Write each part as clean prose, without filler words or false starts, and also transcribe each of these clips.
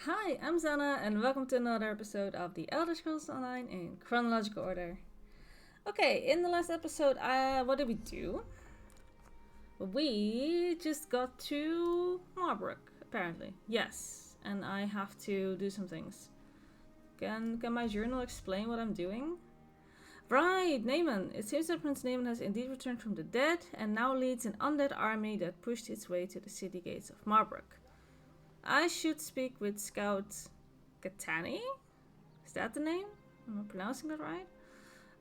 Hi, I'm Zana, and welcome to another episode of the Elder Scrolls Online in chronological order. Okay, in the last episode, what did we do? We just got to Marbrook, apparently. Yes, and I have to do some things. Can my journal explain what I'm doing? Right, Naaman. It seems that Prince Naaman has indeed returned from the dead and now leads an undead army that pushed its way to the city gates of Marbrook. I should speak with Scout Katani? Is that the name? Am I pronouncing that right?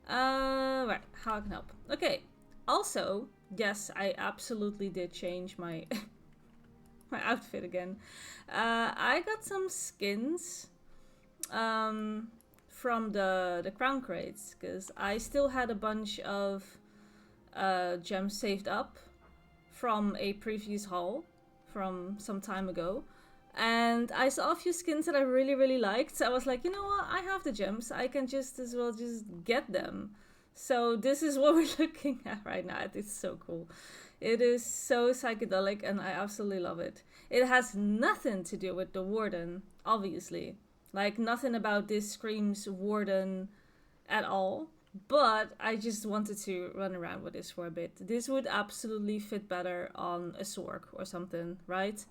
Right, how I can help. Okay. Also, yes, I absolutely did change my my outfit again. I got some skins from the crown crates because I still had a bunch of gems saved up from a previous haul from some time ago. And I saw a few skins that I really liked. So I was like, you know what? I have the gems. I can just as well just get them. So this is what we're looking at right now. It's so cool. It is so psychedelic and I absolutely love it. It has nothing to do with the warden, obviously. Like nothing about this screams warden at all. But I just wanted to run around with this for a bit. This would absolutely fit better on a Sork or something, right?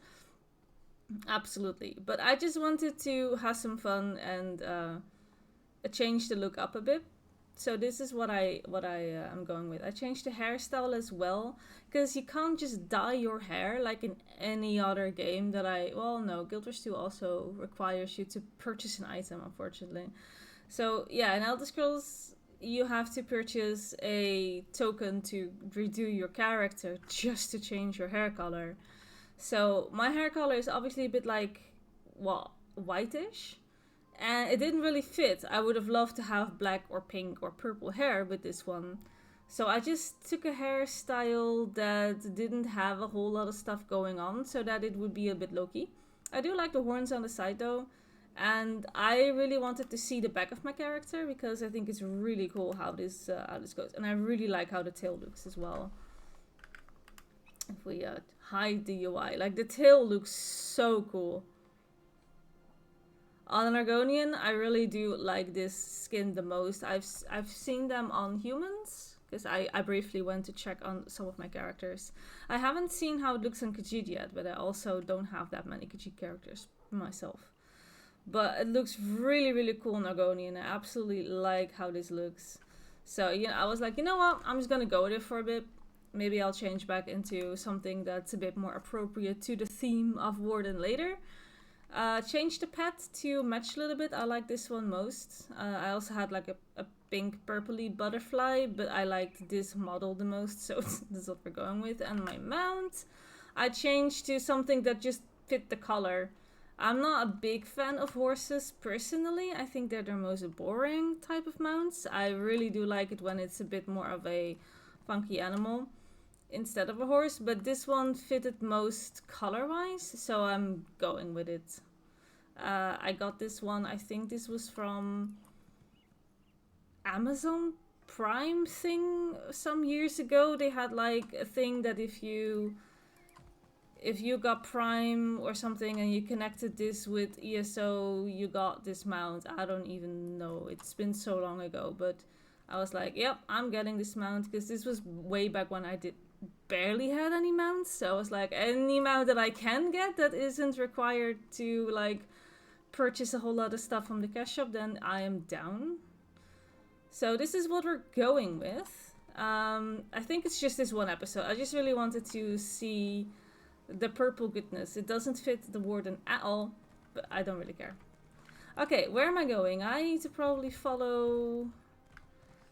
Absolutely. But I just wanted to have some fun and change the look up a bit. So this is what I am going with. I changed the hairstyle as well because you can't just dye your hair like in any other game that I. Well, no, Guild Wars 2 also requires you to purchase an item, unfortunately. So yeah, in Elder Scrolls you have to purchase a token to redo your character just to change your hair color. So my hair color is obviously a bit like, well, whitish. And it didn't really fit. I would have loved to have black or pink or purple hair with this one. So I just took a hairstyle that didn't have a whole lot of stuff going on so that it would be a bit low-key. I do like the horns on the side though. And I really wanted to see the back of my character because I think it's really cool how this goes. And I really like how the tail looks as well. If we hide the UI, like the tail looks so cool. On an Argonian, I really do like this skin the most. I've seen them on humans because I briefly went to check on some of my characters. I haven't seen how it looks on Khajiit yet, but I also don't have that many Khajiit characters myself. But it looks really cool on Argonian. I absolutely like how this looks. So I was like, you know what? I'm just gonna go with it for a bit. Maybe I'll change back into something that's a bit more appropriate to the theme of Warden later. Change the pet to match a little bit. I like this one most. I also had like a pink purpley butterfly, but I liked this model the most, so this is what we're going with. And my mount, I changed to something that just fit the color. I'm not a big fan of horses personally. I think they're the most boring type of mounts. I really do like it when it's a bit more of a funky animal instead of a horse, but this one fitted most color-wise, so I'm going with it. I got this one, I think this was from Amazon Prime thing some years ago. They had like a thing that if you got Prime or something and you connected this with ESO, you got this mount. I don't even know. It's been so long ago, but I was like, yep, I'm getting this mount because this was way back when I did barely had any mounts. So I was like, any mount that I can get that isn't required to like purchase a whole lot of stuff from the cash shop, then I am down. So this is what we're going with. I think it's just this one episode. I just really wanted to see the purple goodness. It doesn't fit the warden at all, but I don't really care. Okay, where am I going? I need to probably follow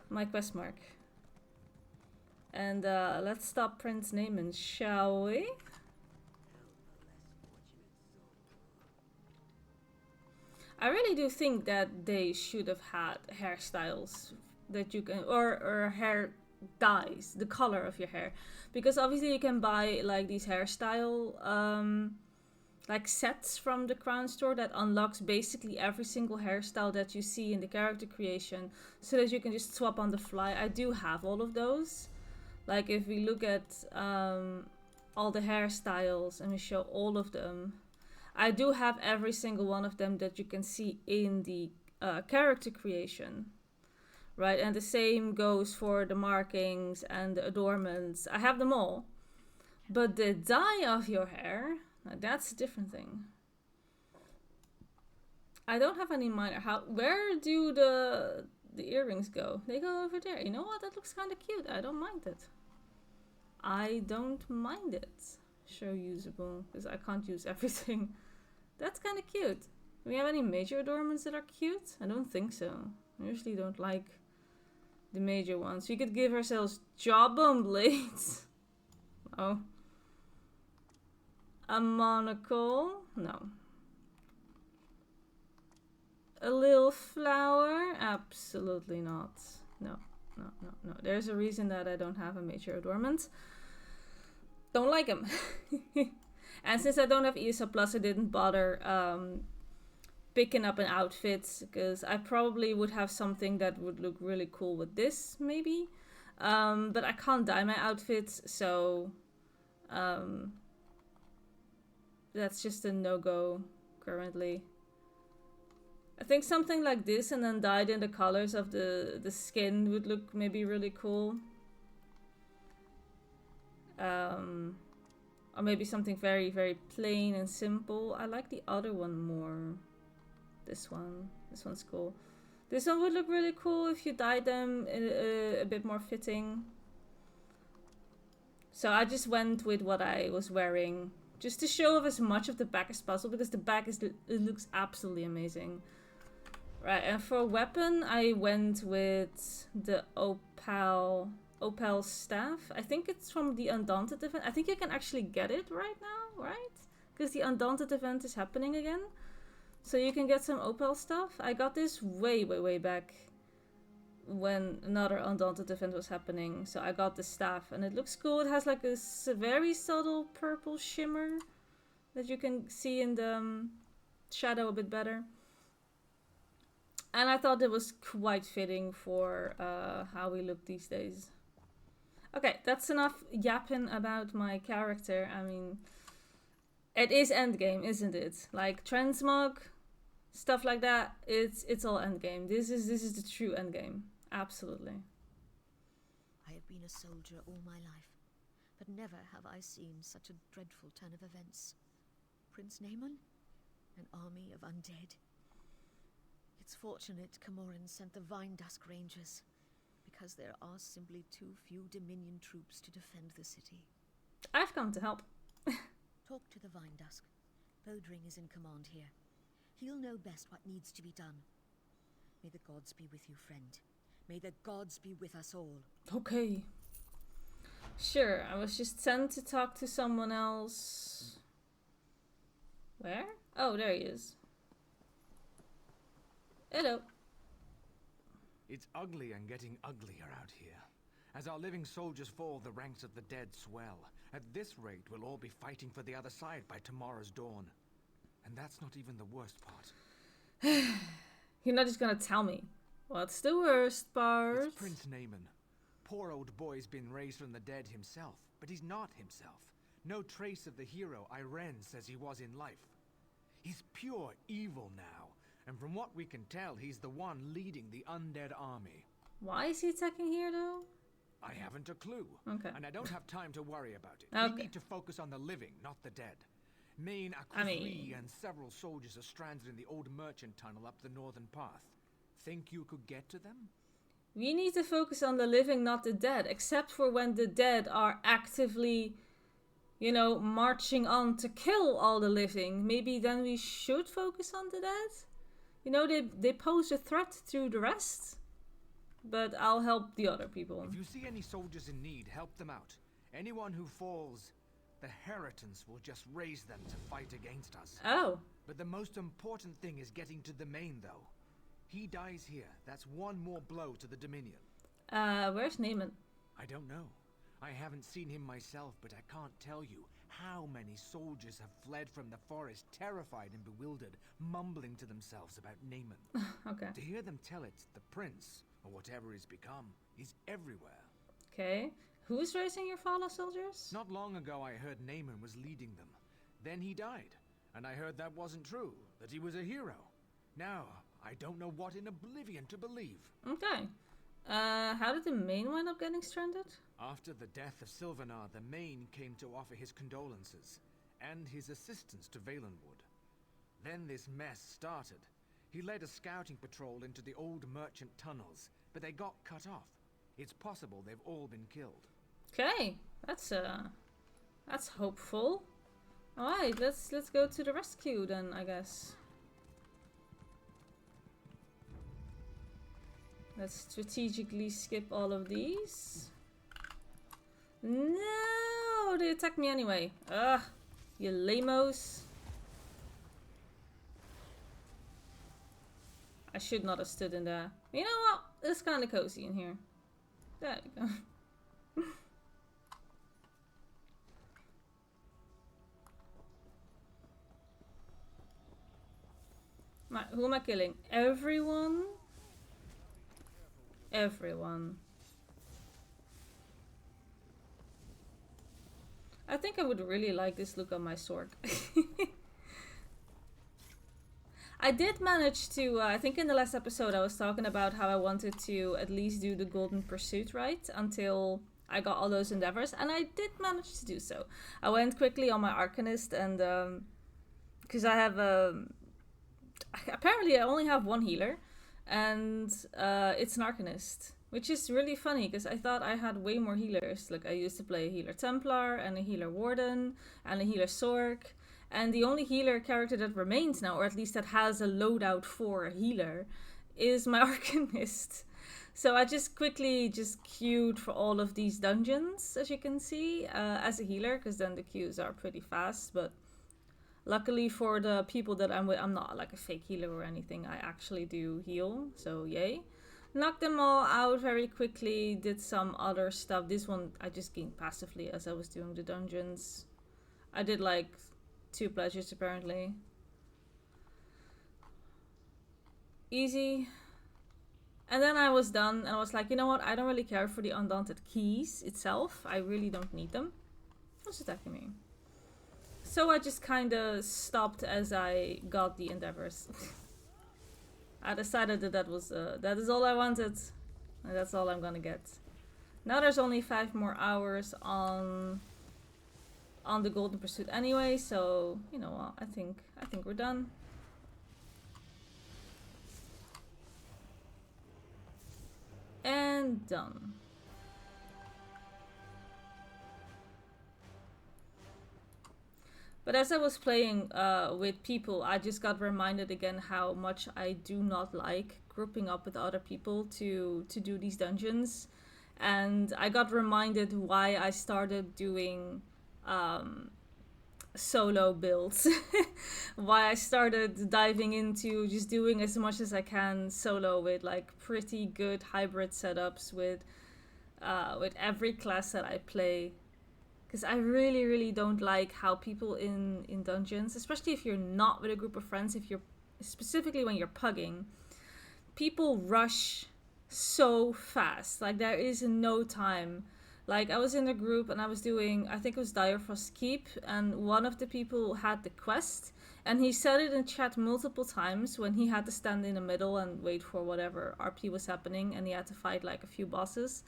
my quest mark. And let's stop Prince Naaman, shall we? I really do think that they should have had hairstyles that you can, or hair dyes, the color of your hair. Because obviously you can buy like these hairstyle like sets from the Crown store that unlocks basically every single hairstyle that you see in the character creation so that you can just swap on the fly. I do have all of those. Like if we look at all the hairstyles and we show all of them, I do have every single one of them that you can see in the character creation, right? And the same goes for the markings and the adornments. I have them all. But the dye of your hair, that's a different thing. I don't have any minor. Where do the earrings go? They go over there. You know what? That looks kind of cute. I don't mind it. I don't mind it. Show usable, because I can't use everything. That's kind of cute. Do we have any major adornments that are cute? I don't think so. I usually don't like the major ones. We could give ourselves jawbone blades. Oh. A monocle? No. A little flower? Absolutely not. No. There's a reason that I don't have a major adornment. Don't like them. And since I don't have ESO Plus, I didn't bother picking up an outfit, because I probably would have something that would look really cool with this, maybe. But I can't dye my outfits, so that's just a no-go currently. I think something like this and then dyed in the colors of the skin would look maybe really cool. Or maybe something very, very plain and simple. I like the other one more. This one. This one's cool. This one would look really cool if you dyed them a bit more fitting. So I just went with what I was wearing, just to show off as much of the back as possible, because the back it looks absolutely amazing. Right, and for a weapon, I went with the Opal staff. I think it's from the Undaunted event. I think you can actually get it right now, right? Because the Undaunted event is happening again. So you can get some Opal stuff. I got this way, way, way back when another Undaunted event was happening. So I got the staff and it looks cool. It has like a very subtle purple shimmer that you can see in the shadow a bit better. And I thought it was quite fitting for how we look these days. Okay, that's enough yapping about my character. I mean, it is endgame, isn't it? Like transmog, stuff like that. It's all endgame. This is the true endgame. Absolutely. I have been a soldier all my life, but never have I seen such a dreadful turn of events. Prince Naaman, an army of undead. It's fortunate Camoran sent the Vine Dusk Rangers, because there are simply too few Dominion troops to defend the city. I've come to help. Talk to the Vine Dusk. Bodring is in command here. He'll know best what needs to be done. May the gods be with you, friend. May the gods be with us all. Okay. Sure, I was just sent to talk to someone else. Where? Oh, there he is. Hello. It's ugly and getting uglier out here. As our living soldiers fall, the ranks of the dead swell. At this rate, we'll all be fighting for the other side by tomorrow's dawn. And that's not even the worst part. You're not just gonna tell me. What's the worst part? It's Prince Naaman. Poor old boy's been raised from the dead himself, but he's not himself. No trace of the hero Irene says he was in life. He's pure evil now. And from what we can tell, he's the one leading the undead army. Why is he attacking here, though? I haven't a clue. Okay. And I don't have time to worry about it. Okay. We need to focus on the living, not the dead. Main Akuzri and several soldiers are stranded in the old merchant tunnel up the northern path. Think you could get to them? We need to focus on the living, not the dead. Except for when the dead are actively, you know, marching on to kill all the living. Maybe then we should focus on the dead? You know, they pose a threat to the rest, but I'll help the other people. If you see any soldiers in need, help them out. Anyone who falls, the Heritans will just raise them to fight against us. Oh. But the most important thing is getting to the main, though. He dies here. That's one more blow to the Dominion. Where's Naaman? I don't know. I haven't seen him myself, but I can't tell you how many soldiers have fled from the forest, terrified and bewildered, mumbling to themselves about Naaman. Okay. To hear them tell it, the prince, or whatever he's become, is everywhere. Okay. Who's raising your fallen soldiers? Not long ago I heard Naaman was leading them. Then he died, and I heard that wasn't true, that he was a hero. Now, I don't know what in oblivion to believe. Okay. How did the main wind up getting stranded? After the death of Sylvanar, the Main came to offer his condolences and his assistance to Valenwood. Then this mess started. He led a scouting patrol into the old merchant tunnels, but they got cut off. It's possible they've all been killed. Okay, that's hopeful. All right, let's go to the rescue then, I guess. Let's strategically skip all of these. No, they attacked me anyway. Ugh, you lamos. I should not have stood in there. You know what? It's kind of cozy in here. There you go. Right, who am I killing? Everyone? Everyone. I think I would really like this look on my sword. I did manage to, I think in the last episode I was talking about how I wanted to at least do the Golden Pursuit right until I got all those endeavors, and I did manage to do so. I went quickly on my Arcanist and, because I have, apparently I only have one healer, and it's an Arcanist, which is really funny because I thought I had way more healers. Like I used to play a healer Templar and a healer Warden and a healer Sork. And the only healer character that remains now, or at least that has a loadout for a healer, is my Arcanist. So I just quickly queued for all of these dungeons, as you can see, as a healer, because then the queues are pretty fast. But luckily for the people that I'm with, I'm not like a fake healer or anything. I actually do heal, so yay. Knocked them all out very quickly, did some other stuff. This one I just gained passively as I was doing the dungeons. I did like 2 pleasures apparently. Easy. And then I was done and I was like, you know what? I don't really care for the Undaunted keys itself. I really don't need them. Who's attacking me? So I just kind of stopped as I got the endeavors. I decided that that is all I wanted. And that's all I'm gonna get. Now there's only 5 more hours on the Golden Pursuit anyway, so you know what, I think we're done. And done. But as I was playing with people, I just got reminded again how much I do not like grouping up with other people to do these dungeons. And I got reminded why I started doing solo builds. Why I started diving into just doing as much as I can solo with like pretty good hybrid setups with every class that I play. Because I really, really don't like how people in dungeons, especially if you're not with a group of friends, specifically when you're pugging, people rush so fast. Like there is no time. Like I was in a group and I was doing, I think it was Direfrost Keep, and one of the people had the quest, and he said it in chat multiple times when he had to stand in the middle and wait for whatever RP was happening, and he had to fight like a few bosses.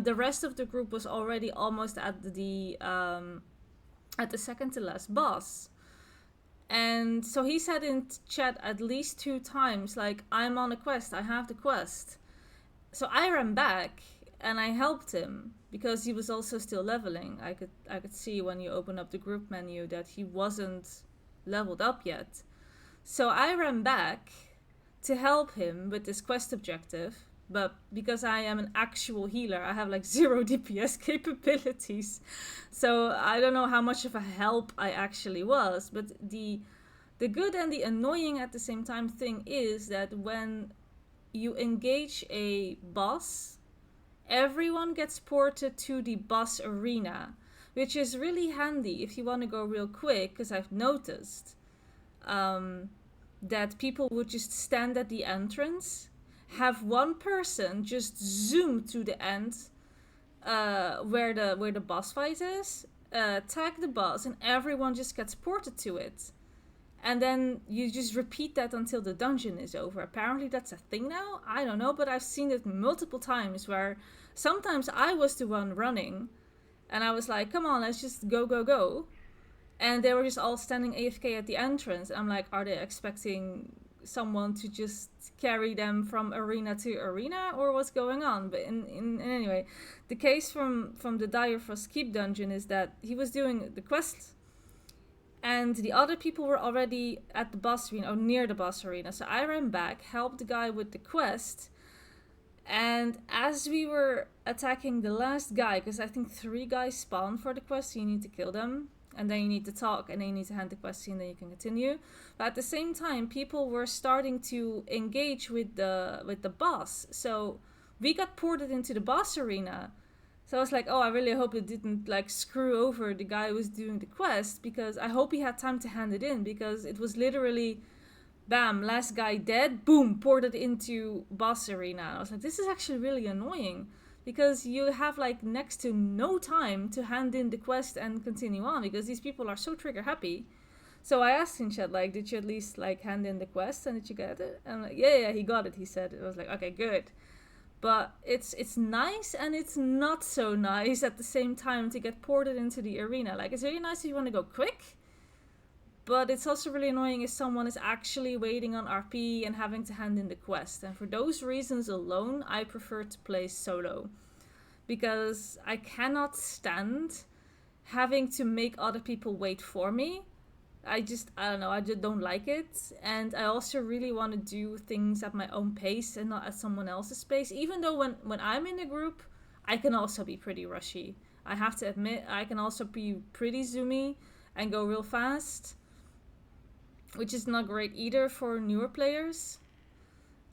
The rest of the group was already almost at the second to last boss. And so he said in chat at least 2 times, like, I'm on a quest, I have the quest. So I ran back and I helped him because he was also still leveling. I could see when you open up the group menu that he wasn't leveled up yet. So I ran back to help him with this quest objective. But because I am an actual healer, I have like 0 DPS capabilities. So I don't know how much of a help I actually was. But the good and the annoying at the same time thing is that when you engage a boss, everyone gets ported to the boss arena. Which is really handy if you want to go real quick, because I've noticed that people would just stand at the entrance, have one person just zoom to the end where the boss fight is, tag the boss, and everyone just gets ported to it. And then you just repeat that until the dungeon is over. Apparently that's a thing now. I don't know, but I've seen it multiple times where sometimes I was the one running and I was like, come on, let's just go, go, go. And they were just all standing AFK at the entrance. I'm like, are they expecting someone to just carry them from arena to arena, or what's going on? But anyway, the case from the Dire Frost Keep dungeon is that he was doing the quest and the other people were already at the boss arena, or near the boss arena. So I ran back, helped the guy with the quest, and as we were attacking the last guy, because I think 3 guys spawn for the quest, so you need to kill them, and then you need to talk, and then you need to hand the quest in, and then you can continue. But at the same time, people were starting to engage with the boss, so we got ported into the boss arena. So I was like, oh, I really hope it didn't like screw over the guy who was doing the quest, because I hope he had time to hand it in, because it was literally, bam, last guy dead, boom, ported into boss arena. I was like, this is actually really annoying, because you have like next to no time to hand in the quest and continue on, because these people are so trigger happy. So I asked in chat, like, did you at least like hand in the quest and did you get it? And I'm like, yeah, he got it, he said. It was like, okay, good. But it's nice and it's not so nice at the same time to get ported into the arena. Like, it's really nice if you want to go quick, but it's also really annoying if someone is actually waiting on RP and having to hand in the quest. And for those reasons alone, I prefer to play solo, because I cannot stand having to make other people wait for me. I don't know, I just don't like it. And I also really want to do things at my own pace and not at someone else's pace. Even though when I'm in a group, I can also be pretty rushy. I have to admit, I can also be pretty zoomy and go real fast, which is not great either for newer players.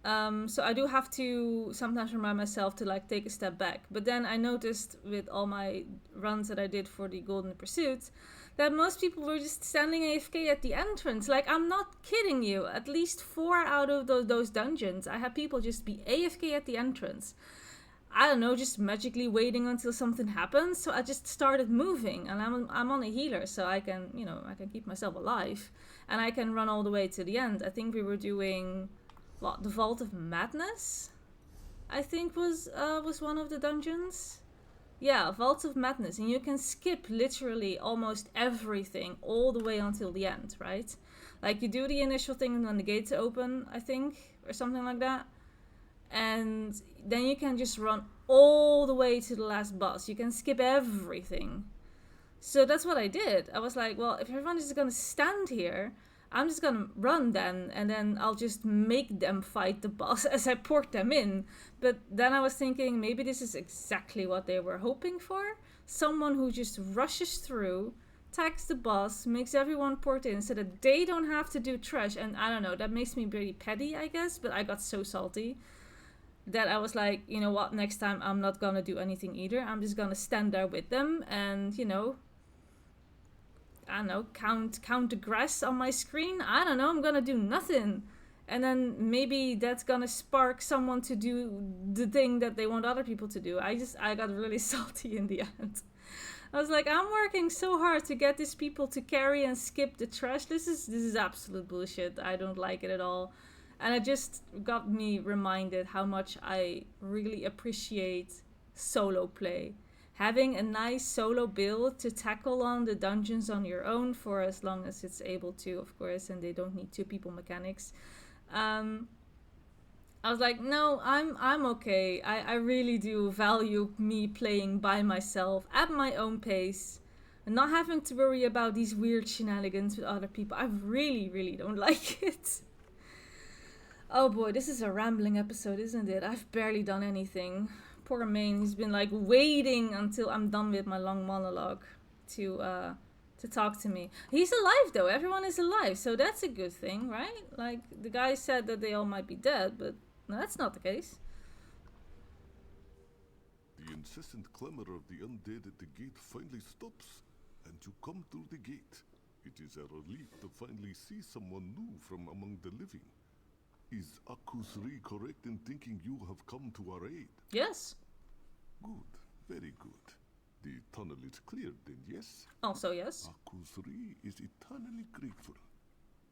So I do have to sometimes remind myself to like take a step back. But then I noticed with all my runs that I did for the Golden Pursuit that most people were just standing AFK at the entrance. Like, I'm not kidding you. At least 4 out of those dungeons, I had people just be AFK at the entrance. I don't know, just magically waiting until something happens. So I just started moving, and I'm on a healer, so I can, I can keep myself alive, and I can run all the way to the end. I think we were doing the Vault of Madness, I think was one of the dungeons. Yeah, Vault of Madness, and you can skip literally almost everything all the way until the end, right? Like, you do the initial thing when the gates open, I think, or something like that, and then you can just run all the way to the last boss. You can skip everything. So that's what I did. I was like, well, if everyone is gonna stand here, I'm just gonna run then, and then I'll just make them fight the boss as I port them in. But then I was thinking, maybe this is exactly what they were hoping for. Someone who just rushes through, tags the boss, makes everyone port in so that they don't have to do trash. And I don't know, that makes me pretty petty, I guess, but I got so salty that I was like, you know what, next time I'm not gonna do anything either. I'm just gonna stand there with them and, I don't know, count the grass on my screen. I don't know, I'm gonna do nothing. And then maybe that's gonna spark someone to do the thing that they want other people to do. I got really salty in the end. I was like, I'm working so hard to get these people to carry and skip the trash. This is absolute bullshit. I don't like it at all. And it just got me reminded how much I really appreciate solo play. Having a nice solo build to tackle on the dungeons on your own for as long as it's able to, of course, and they don't need 2 people mechanics. I was like, no, I'm okay. I really do value me playing by myself at my own pace and not having to worry about these weird shenanigans with other people. I really, really don't like it. Oh boy, this is a rambling episode, isn't it? I've barely done anything. Poor Maine, he's been like waiting until I'm done with my long monologue to talk to me. He's alive though, everyone is alive, so that's a good thing, right? Like, the guy said that they all might be dead, but no, that's not the case. The incessant clamor of the undead at the gate finally stops, and you come through the gate. It is a relief to finally see someone new from among the living. Is Akusri correct in thinking you have come to our aid? Yes. Good, very good. The tunnel is cleared then, yes? Also yes. Akusri is eternally grateful.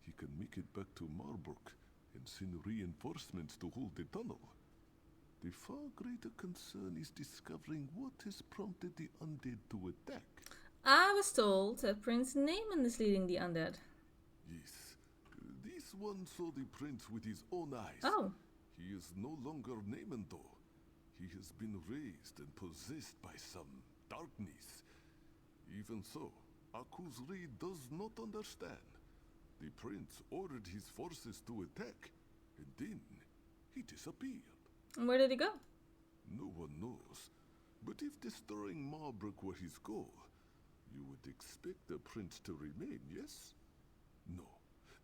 he can make it back to Marbrook and send reinforcements to hold the tunnel. The far greater concern is discovering what has prompted the undead to attack. I was told that Prince Naaman is leading the undead. Yes, this one saw the prince with his own eyes. Oh. He is no longer Naaman though. He has been raised and possessed by some darkness. Even so, Akuzri does not understand. The prince ordered his forces to attack, and then he disappeared. And where did he go? No one knows. But if destroying Marbrook were his goal, you would expect the prince to remain, yes? No.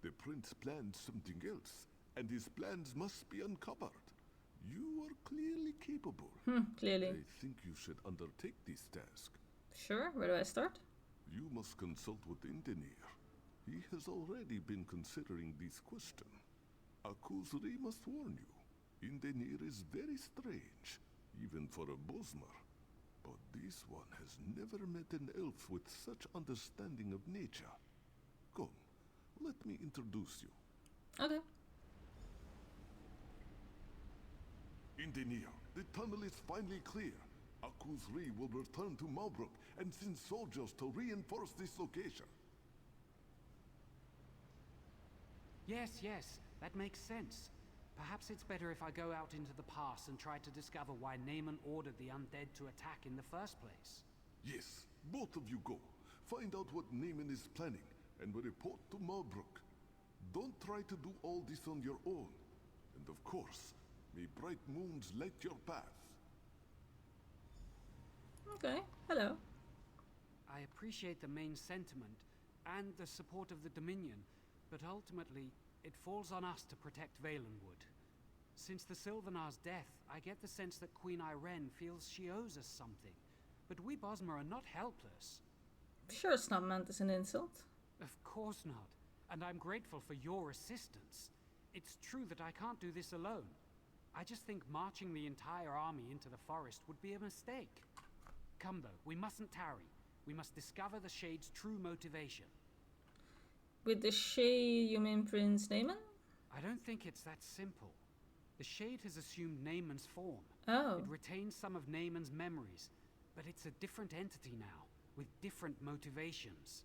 The prince planned something else, and his plans must be uncovered. You are clearly capable. Clearly. I think you should undertake this task. Sure, where do I start? You must consult with Indenir. He has already been considering this question. Akuzri must warn you. Indenir is very strange, even for a Bosmer. But this one has never met an elf with such understanding of nature. Come, let me introduce you. Okay. Indenir, the tunnel is finally clear. Akuzri will return to Malbrook and send soldiers to reinforce this location. Yes, that makes sense. Perhaps it's better if I go out into the pass and try to discover why Naaman ordered the undead to attack in the first place. Yes, both of you go. Find out what Naaman is planning and report to Malbrook. Don't try to do all this on your own. And of course, may bright moons light your path. Okay, hello. I appreciate the main sentiment and the support of the Dominion, but ultimately, it falls on us to protect Valenwood. Since the Sylvanar's death, I get the sense that Queen Irene feels she owes us something. But we Bosmer are not helpless. Sure, it's not meant as an insult. Of course not. And I'm grateful for your assistance. It's true that I can't do this alone. I just think marching the entire army into the forest would be a mistake. Come though, we mustn't tarry. We must discover the Shade's true motivation. With the Shade, you mean Prince Naaman? I don't think it's that simple. The Shade has assumed Naaman's form. Oh. It retains some of Naaman's memories, but it's a different entity now, with different motivations.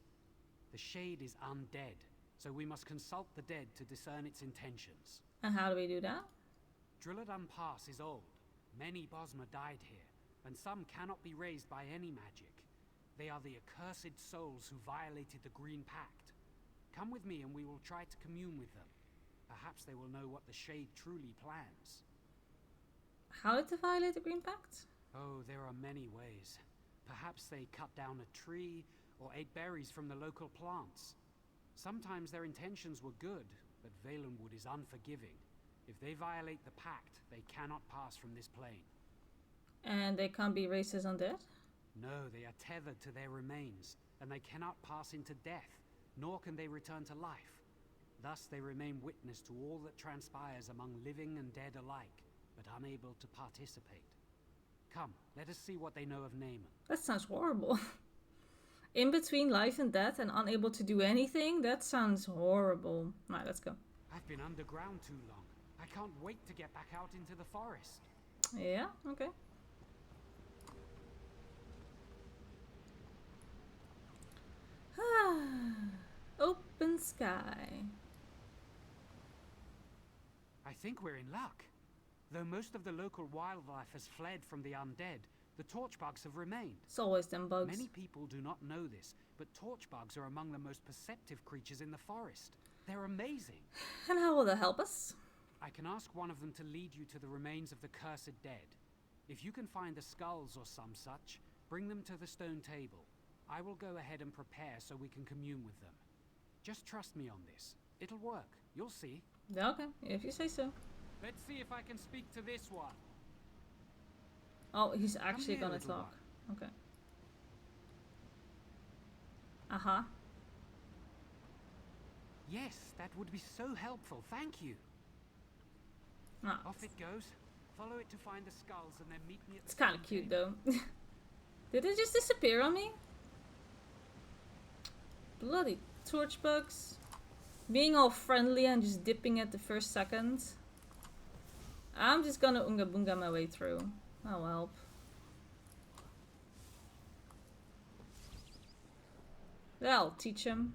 The Shade is undead, so we must consult the dead to discern its intentions. And how do we do that? Drilladan Pass is old. Many Bosmer died here, and some cannot be raised by any magic. They are the accursed souls who violated the Green Pact. Come with me and we will try to commune with them. Perhaps they will know what the Shade truly plans. How did they violate the Green Pact? Oh, there are many ways. Perhaps they cut down a tree or ate berries from the local plants. Sometimes their intentions were good, but Valenwood is unforgiving. If they violate the pact, they cannot pass from this plane. And they can't be raised as undead? No, they are tethered to their remains, and they cannot pass into death, nor can they return to life. Thus they remain witness to all that transpires among living and dead alike, but unable to participate. Come, let us see what they know of Naaman. That sounds horrible. In between life and death and unable to do anything? That sounds horrible. Alright, let's go. I've been underground too long. I can't wait to get back out into the forest. Yeah, okay. Open sky. I think we're in luck. Though most of the local wildlife has fled from the undead, the torchbugs have remained. It's always them bugs. Many people do not know this, but torchbugs are among the most perceptive creatures in the forest. They're amazing. And how will that help us? I can ask one of them to lead you to the remains of the cursed dead. If you can find the skulls or some such, bring them to the stone table. I will go ahead and prepare so we can commune with them. Just trust me on this. It'll work. You'll see. Okay, if you say so. Let's see if I can speak to this one. Oh, he's actually here, gonna little talk. Okay. Uh-huh. Yes, that would be so helpful. Thank you. Ah, Off it goes. Follow it to find the skulls and then meet me at the it's kind of stone cute table. though. Did it just disappear on me? Bloody torch bugs. Being all friendly and just dipping at the first second. I'm just gonna Unga Bunga my way through. That'll help. That'll teach him.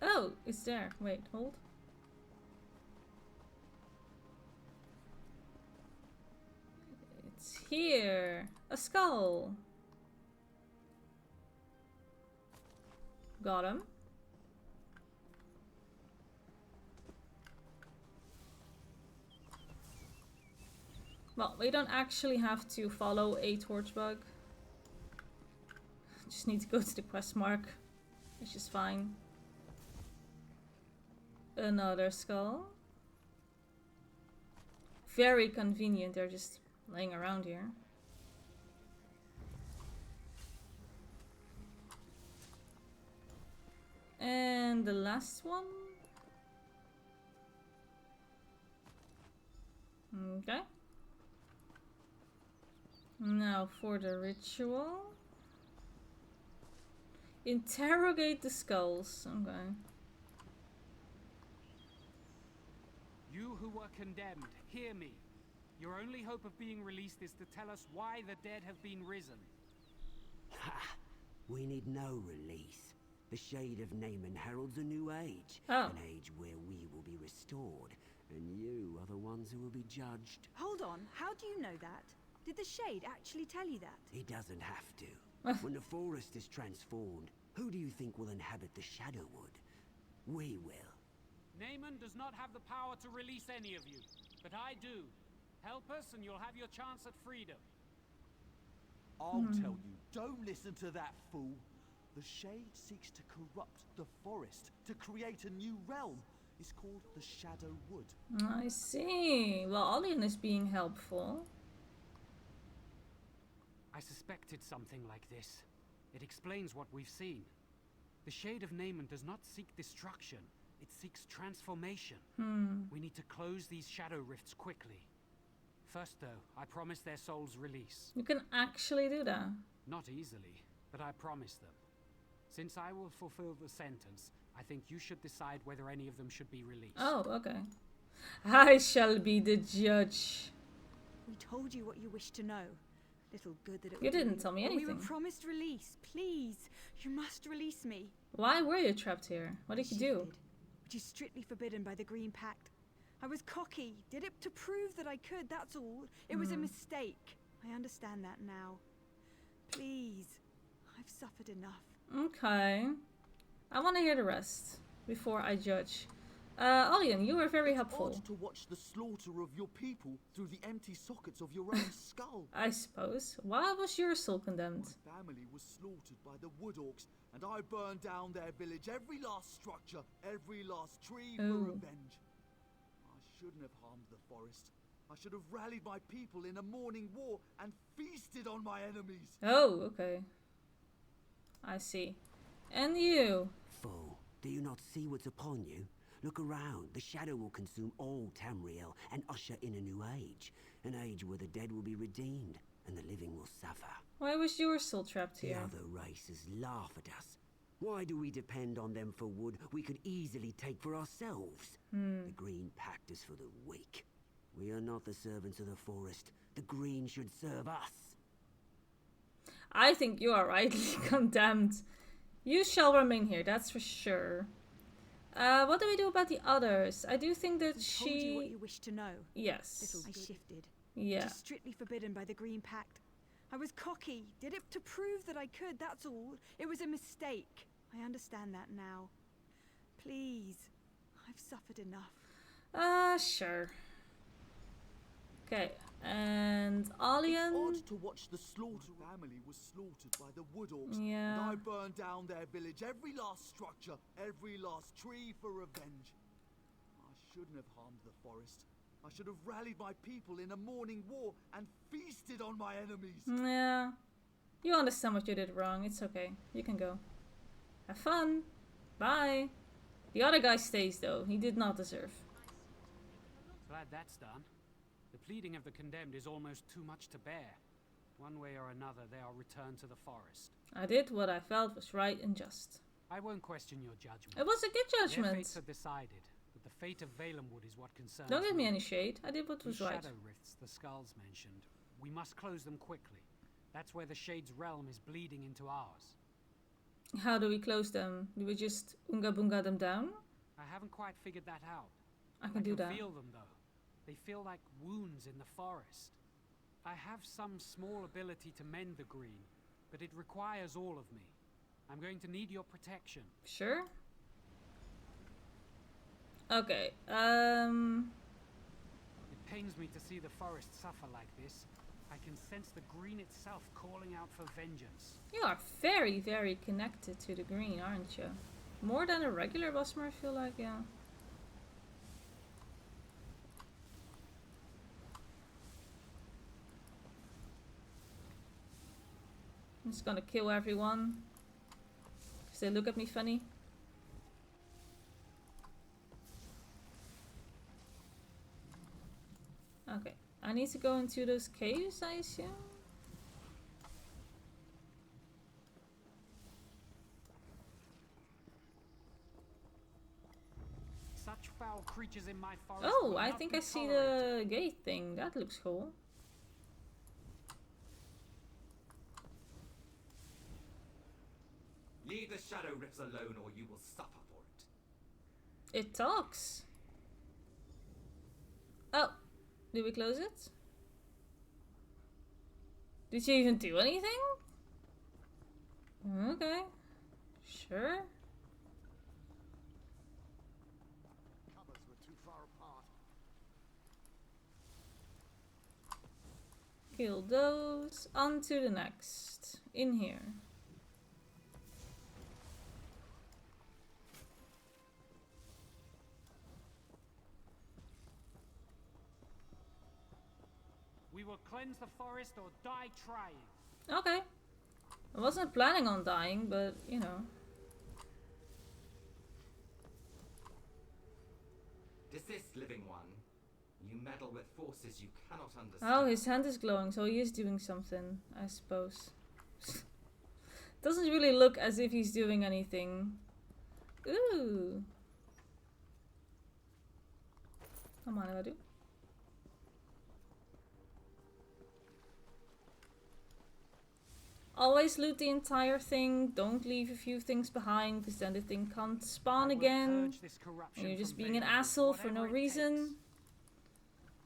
Oh, it's there. Wait, hold. It's here. A skull. Got him. Well, we don't actually have to follow a torchbug. Just need to go to the quest mark, which is fine. Another skull. Very convenient, they're just laying around here. And the last one. Okay. Now for the ritual. Interrogate the skulls. Okay. You who were condemned, hear me. Your only hope of being released is to tell us why the dead have been risen. Ha! We need no release. The shade of Naaman heralds a new age. Oh. An age where we will be restored, and you are the ones who will be judged. Hold on, how do you know that? Did the Shade actually tell you that? He doesn't have to. When the forest is transformed, who do you think will inhabit the Shadowwood? We will. Naaman does not have the power to release any of you, but I do. Help us and you'll have your chance at freedom. I'll tell you, don't listen to that fool. The Shade seeks to corrupt the forest, to create a new realm. It's called the Shadow Wood. I see. Well, Alien is being helpful. I suspected something like this. It explains what we've seen. The Shade of Naaman does not seek destruction, it seeks transformation. We need to close these shadow rifts quickly. First though, I promise their souls release. You can actually do that. Not easily, but I promise them. Since I will fulfill the sentence, I think you should decide whether any of them should be released. Oh, okay. I shall be the judge. We told you what you wished to know. Little good that it You would do didn't tell me But we were anything. promised release. Please, you must release me. Why were you trapped here? What did you do? Shifted, which is strictly forbidden by the Green Pact. I was cocky. Did it to prove that I could, that's all. It was a mistake. I understand that now. Please, I've suffered enough. Okay. I want to hear the rest before I judge. Alien, you were very helpful. Odd to watch the slaughter of your people through the empty sockets of your own skull. I suppose. Why was your soul condemned? My family was slaughtered by the Wood Orcs, and I burned down their village, every last structure, every last tree for revenge. I shouldn't have harmed the forest. I should have rallied my people in a morning war and feasted on my enemies. Oh, okay. I see. And you? Fool, do you not see what's upon you? Look around. The shadow will consume all Tamriel and usher in a new age. An age where the dead will be redeemed and the living will suffer. Why was your soul trapped The here? other races laugh at us. Why do we depend on them for wood we could easily take for ourselves? The Green Pact is for the weak. We are not the servants of the forest. The Green should serve us. I think you are rightly condemned. You shall remain here, that's for sure. What do we do about the others? I do think that We told you what you wished to know. Yes. Little I shifted. Yeah. Which is strictly forbidden by the Green Pact. I was cocky. Did it to prove that I could, that's all. It was a mistake. I understand that now. Please, I've suffered enough. Sure. Okay, and Alien? It's odd to watch the slaughter. My family was slaughtered by the Wood Orcs, Yeah. and I burned down their village, every last structure, every last tree for revenge. I shouldn't have harmed the forest. I should have rallied my people in a morning war and feasted on my enemies. Yeah. You understand what you did wrong, it's okay. You can go. Have fun. Bye. The other guy stays though, he did not deserve. glad that's done. The pleading of the condemned is almost too much to bear. One way or another, they are returned to the forest. I did what I felt was right and just. I won't question your judgment. It was a good Their judgment. fates are decided, but the fate of Valenwood is what concerns Don't give me me. any shade. I did what The was right. shadow rifts the skulls mentioned. We must close them quickly. That's where the Shade's realm is bleeding into ours. How do we close them? Do we just Oonga Boonga them down? I haven't quite figured that out. I can do that. feel them though. They feel like wounds in the forest. I have some small ability to mend the green, but it requires all of me. I'm going to need your protection. Sure. Okay, It pains me to see the forest suffer like this. I can sense the green itself calling out for vengeance. you are very, very connected to the green, aren't you? More than a regular Bosmer, I feel like, yeah. I'm just gonna kill everyone. Because they look at me funny. Okay, I need to go into those caves, I assume? Such foul creatures in my forest. Oh, will I not think be I see tolerated. the gate thing. That looks cool. Leave the shadow rifts alone or you will suffer for it. It talks. Oh, did we close it? Did you even do anything? Okay, sure. Covers were too far apart. Kill those. On to the next. In here. We will cleanse the forest or die trying. Okay. I wasn't planning on dying, but you know. Desist, living one. You meddle with forces you cannot understand. Oh, his hand is glowing, so he is doing something, I suppose. Doesn't really look as if he's doing anything. Ooh. Come on, Edu. Always loot the entire thing. Don't leave a few things behind, because then the thing can't spawn I will again. purge this corruption And you're just from being an Valenwood, asshole for no whatever it reason.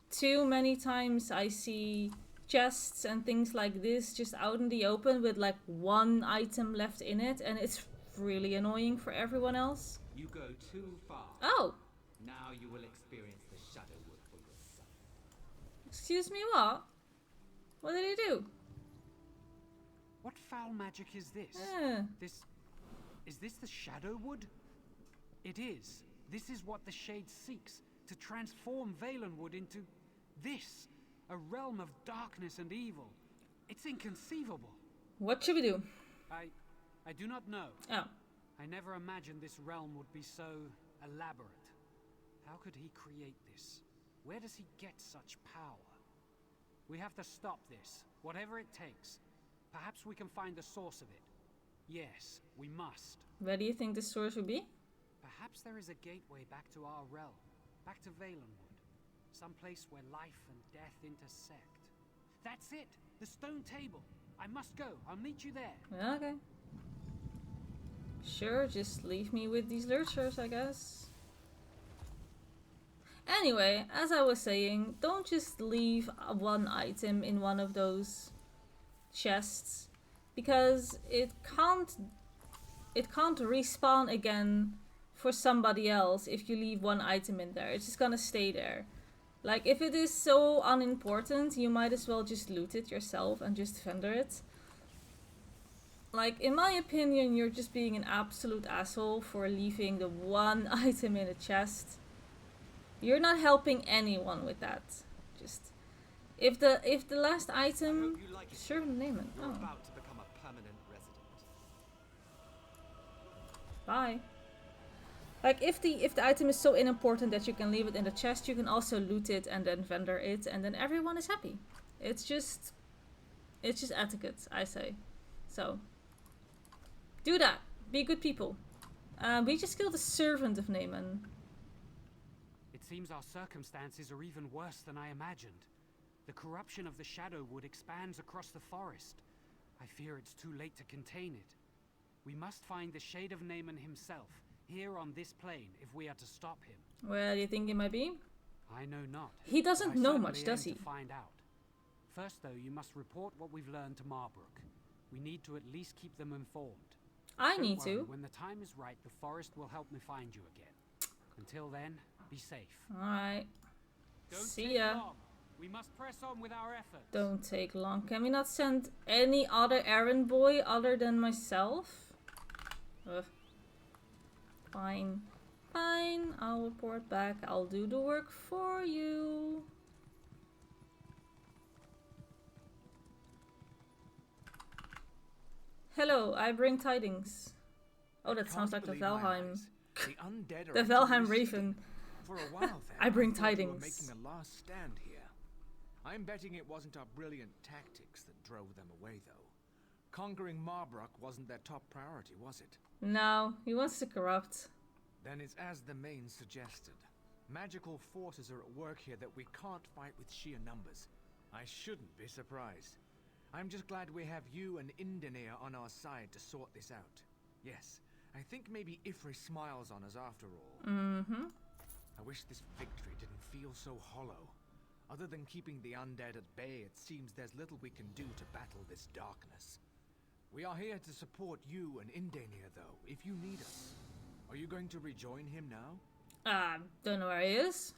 takes. Too many times I see chests and things like this just out in the open with like one item left in it, and it's really annoying for everyone else. You go too far. Oh, Now you will experience the Shadowwood for yourself. excuse me, what? What did he do? What foul magic is this? Is this the Shadowwood? It is. This is what the Shade seeks, to transform Valenwood into this, a realm of darkness and evil. It's inconceivable. What should we do? I do not know. Oh, I never imagined this realm would be so elaborate. How could he create this? Where does he get such power? We have to stop this, whatever it takes. Perhaps we can find the source of it. Yes, we must. where do you think the source would be? Perhaps there is a gateway back to our realm, back to Valenwood. Some place where life and death intersect. That's it! The stone table! I must go. I'll meet you there. Okay. Sure, just leave me with these lurchers, I guess. Anyway, as I was saying, don't just leave one item in one of those chests, because it can't respawn again for somebody else if you leave one item in there. It's just gonna stay there. Like, if it is so unimportant, you might as well just loot it yourself and just vendor it. Like, in my opinion, you're just being an absolute asshole for leaving the one item in a chest. You're not helping anyone with that. Just, if the last item, Hope you like it. sure, name it. You're Oh, about to become a permanent resident. bye. Like, if the item is so unimportant that you can leave it in the chest, you can also loot it and then vendor it, and then everyone is happy. It's just etiquette, I say. So, do that. Be good people. We just killed a servant of Naaman. It seems our circumstances are even worse than I imagined. The corruption of the Shadowwood expands across the forest. I fear it's too late to contain it. We must find the Shade of Naaman himself, here on this plane, if we are to stop him. Where do you think he might be? I know not. He doesn't know much, does he? To find out. First, though, you must report what we've learned to Marbrook. We need to at least keep them informed. Don't need to. When the time is right, the forest will help me find you again. Until then, be safe. Alright. See ya. Long. We must press on with our efforts. Don't take long. Can we not send any other errand boy other than myself? Ugh. Fine. Fine. I'll report back. I'll do the work for you. Hello, I bring tidings. Oh, that sounds like the Valheim. The undead are The Valheim actually Raven. For a while there, I bring thought you were tidings. making a last stand here. I'm betting it wasn't our brilliant tactics that drove them away, though. Conquering Marbrook wasn't their top priority, was it? No, he wants to corrupt. Then it's as the main suggested. Magical forces are at work here that we can't fight with sheer numbers. I shouldn't be surprised. I'm just glad we have you and Indenir on our side to sort this out. Yes, I think maybe Ifri smiles on us after all. Mm-hmm. I wish this victory didn't feel so hollow. Other than keeping the undead at bay, it seems there's little we can do to battle this darkness. We are here to support you and Indenir, though, if you need us. Are you going to rejoin him now? Don't know where he is.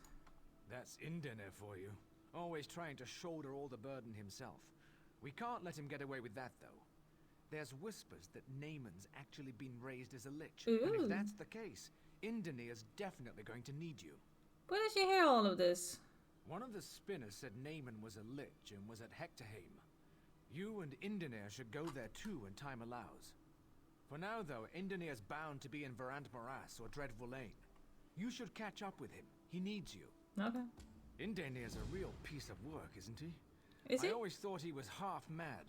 That's Indenir for you. Always trying to shoulder all the burden himself. We can't let him get away with that, though. There's whispers that Naaman's actually been raised as a lich. Ooh. And if that's the case, Indenir's definitely going to need you. Where did you hear all of this? One of the spinners said Naaman was a lich and was at Hectorheim. You and Indenir should go there too when time allows. For now, though, Indenir's bound to be in Verant Morass or Dreadful Lane. You should catch up with him. He needs you. Okay. Indenir's a real piece of work, isn't he? Is he? I always thought he was half mad.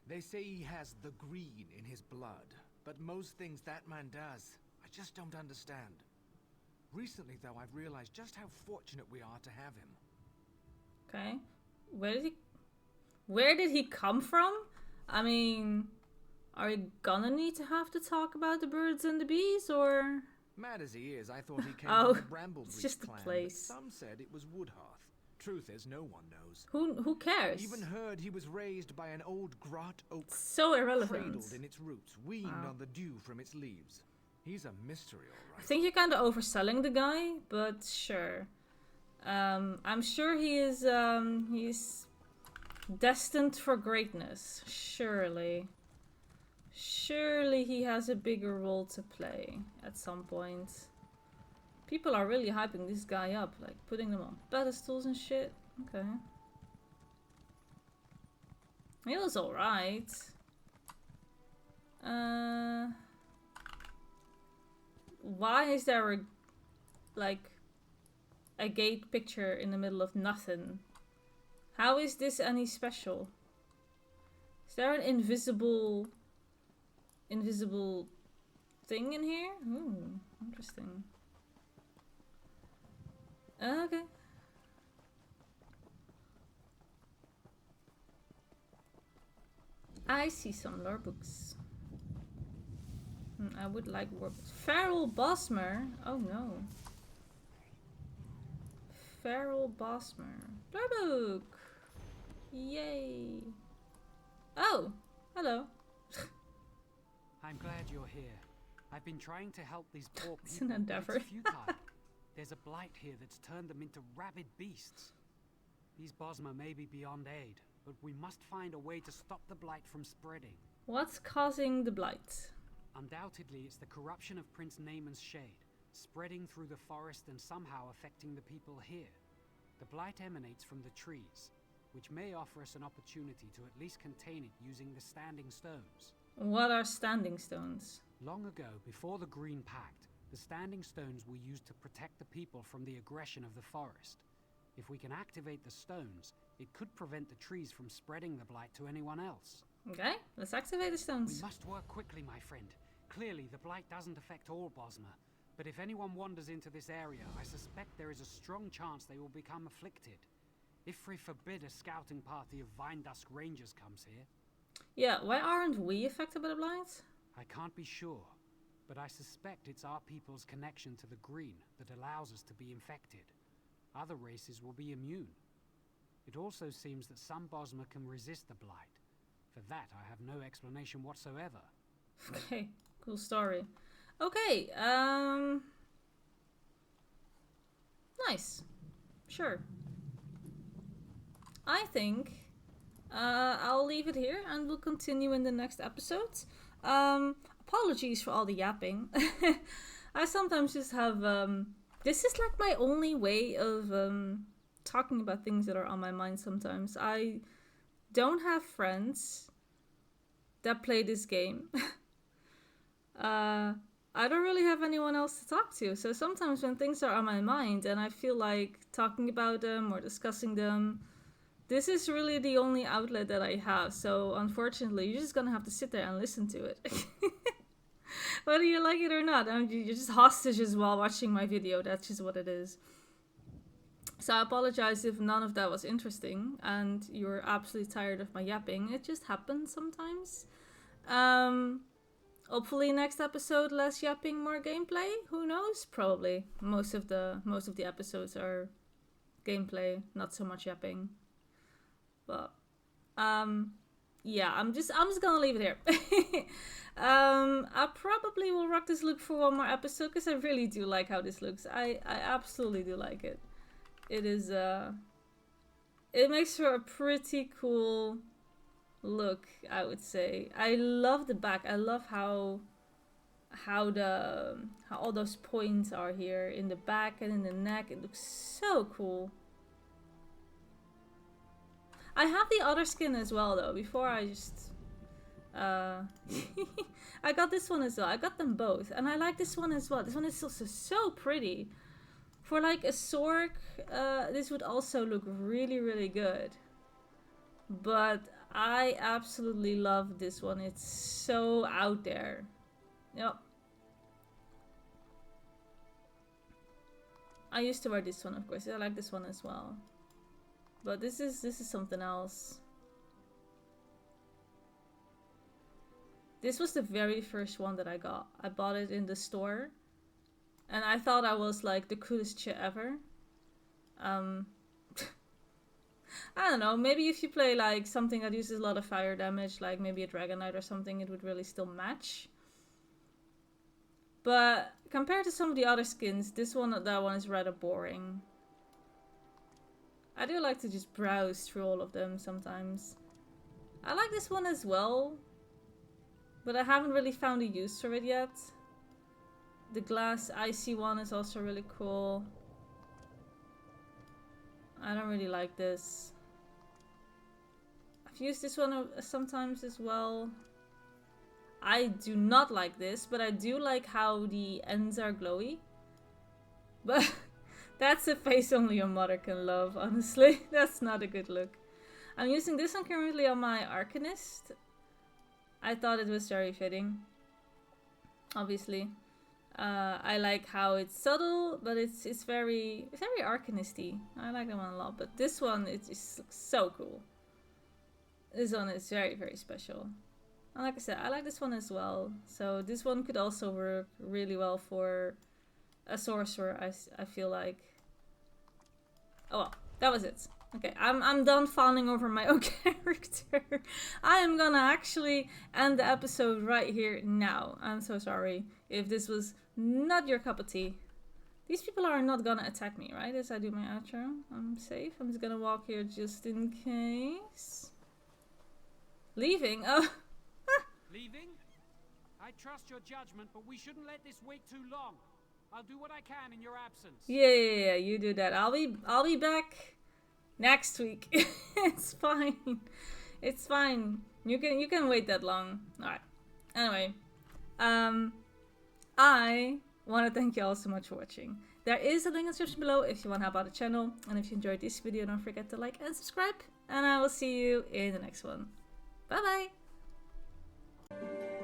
They say he has the green in his blood, but most things that man does, I just don't understand. Recently, though, I've realized just how fortunate we are to have him. Okay. Where did he come from? I mean, are you gonna need to have to talk about the birds and the bees, or? Mad as he is, I thought he came Oh, from the Bramblebreeze it's just a clan, place. but some said it was Woodhearth. Truth is, no one knows. Who cares? Even heard he was raised by an old grot oak, So irrelevant. cradled in its roots, weaned on the dew from its leaves. He's a mystery, all I right. think you're kind of overselling the guy, but sure. I'm sure he's destined for greatness. Surely. Surely he has a bigger role to play at some point. People are really hyping this guy up, like putting them on pedestals and shit. Okay. He was alright. Why is there a gate picture in the middle of nothing? How is this any special? Is there an invisible thing in here? Ooh, interesting. Okay. I see some lore books. I would like work. Feral Bosmer? Oh no. Feral Bosmer. Lore book! Yay! Oh! Hello. I'm glad you're here. I've been trying to help these poor It's people, an but endeavor. it's futile. There's a blight here that's turned them into rabid beasts. These Bosmer may be beyond aid, but we must find a way to stop the blight from spreading. What's causing the blight? Undoubtedly, it's the corruption of Prince Naaman's shade, spreading through the forest and somehow affecting the people here. The blight emanates from the trees, which may offer us an opportunity to at least contain it using the standing stones. What are standing stones? Long ago, before the Green Pact, The standing stones were used to protect the people from the aggression of the forest. If we can activate the stones, it could prevent the trees from spreading the blight to anyone else. Okay, let's activate the stones. We must work quickly, my friend. Clearly, the blight doesn't affect all Bosmer, but if anyone wanders into this area, I suspect there is a strong chance they will become afflicted. If we forbid a scouting party of Vine Dusk Rangers comes here... Yeah, why aren't we affected by the blight? I can't be sure, but I suspect it's our people's connection to the green that allows us to be infected. Other races will be immune. It also seems that some Bosmer can resist the blight. For that, I have no explanation whatsoever. Okay, cool story. Okay, nice. Sure. I think I'll leave it here and we'll continue in the next episode. Apologies for all the yapping. I sometimes just have... this is like my only way of talking about things that are on my mind sometimes. I don't have friends that play this game. I don't really have anyone else to talk to. So sometimes when things are on my mind and I feel like talking about them or discussing them, this is really the only outlet that I have. So unfortunately, you're just gonna have to sit there and listen to it. Whether you like it or not. You're just hostages while watching my video. That's just what it is. So I apologize if none of that was interesting and you were absolutely tired of my yapping. It just happens sometimes. Hopefully next episode less yapping, more gameplay. Who knows? Probably. Most of the episodes are gameplay, not so much yapping. But yeah, I'm just gonna leave it here. I probably will rock this look for one more episode because I really do like how this looks. I absolutely do like it. It is it makes for a pretty cool look, I would say. I love the back. I love how all those points are here in the back and in the neck. It looks so cool. I have the other skin as well though. Before I just I got this one as well. I got them both and I like this one as well. This one is also so pretty. For like a Sork, this would also look really, really good. But I absolutely love this one. It's so out there. Yep. I used to wear this one, of course. I like this one as well. But this is something else. This was the very first one that I got. I bought it in the store. And I thought I was like the coolest shit ever. I don't know, maybe if you play like something that uses a lot of fire damage, like maybe a Dragon Knight or something, it would really still match. But compared to some of the other skins, that one is rather boring. I do like to just browse through all of them sometimes. I like this one as well, but I haven't really found a use for it yet. The glass icy one is also really cool. I don't really like this. I've used this one sometimes as well. I do not like this, but I do like how the ends are glowy. But that's a face only your mother can love, honestly. That's not a good look. I'm using this one currently on my Arcanist. I thought it was very fitting. Obviously. I like how it's subtle, but it's very Arcanist-y. I like that one a lot, but this one it just looks so cool. This one is very, very special. And like I said, I like this one as well. So this one could also work really well for a sorcerer, I feel like. Oh well, that was it. Okay, I'm done fawning over my own character. I am gonna actually end the episode right here now. I'm so sorry if this was not your cup of tea. These people are not gonna attack me, right? As I do my outro. I'm safe. I'm just gonna walk here just in case. Leaving? Oh. Leaving? I trust your judgment, but we shouldn't let this wait too long. I'll do what I can in your absence. Yeah, you do that. I'll be back next week. It's fine. It's fine. You can wait that long. Alright. Anyway. I want to thank you all so much for watching. There is a link in the description below if you want to help out the channel. And if you enjoyed this video, don't forget to like and subscribe. And I will see you in the next one. Bye bye!